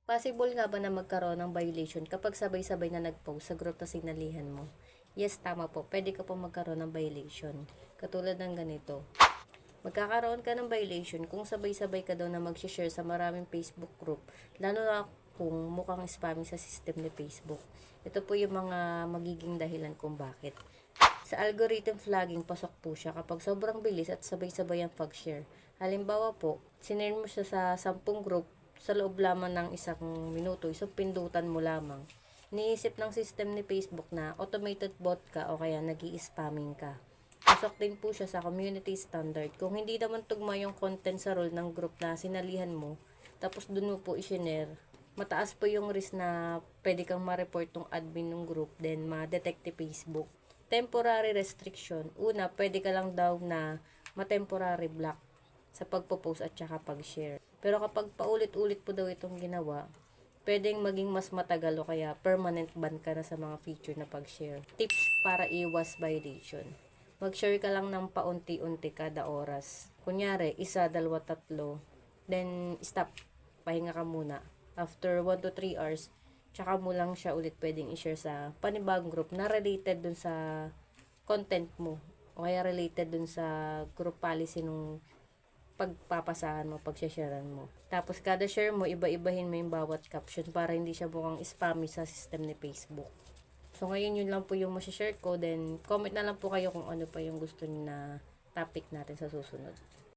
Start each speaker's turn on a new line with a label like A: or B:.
A: Possible nga ba na magkaroon ng violation kapag sabay-sabay na nag-post sa group na sinalihan mo? Yes, tama po. Pwede ka po magkaroon ng violation. Katulad ng ganito. Magkakaroon ka ng violation kung sabay-sabay ka daw na mag-share sa maraming Facebook group, lalo na kung mukhang spamming sa system ni Facebook. Ito po yung mga magiging dahilan kung bakit. Sa algorithm flagging, pasok po siya kapag sobrang bilis at sabay-sabay ang pag-share. Halimbawa po, sinare mo siya sa 10 group sa loob lamang ng isang minuto, isang pindutan mo lamang. Iniisip ng system ni Facebook na automated bot ka o kaya nag-i-spamming ka. Pasok din po siya sa community standard. Kung hindi naman tugma yung content sa role ng group na sinalihan mo, tapos dun mo po i-share, mataas po yung risk na pwede kang ma-report tong admin ng group, then ma-detect ni Facebook. Temporary restriction. Una, pwede ka lang daw na ma-temporary block sa pagpo-post at saka pag-share. Pero kapag paulit-ulit po daw itong ginawa, pwedeng maging mas matagal o kaya permanent ban ka na sa mga feature na pag-share. Tips para iwas violation. Mag-share ka lang ng paunti-unti kada oras. Kunyari, isa, dalawa, tatlo. Then, stop. Pahinga ka muna. After 1 to 3 hours, tsaka mo lang siya ulit pwedeng i-share sa panibagong group na related dun sa content mo. O kaya related dun sa group policy nung pagpapasahan mo, pagsasharean mo. Tapos kada share mo, iba-ibahin mo yung bawat caption para hindi siya mukhang spammy sa system ni Facebook. So ngayon yun lang po yung masashare ko. Then comment na lang po kayo kung ano pa yung gusto niyo na topic natin sa susunod.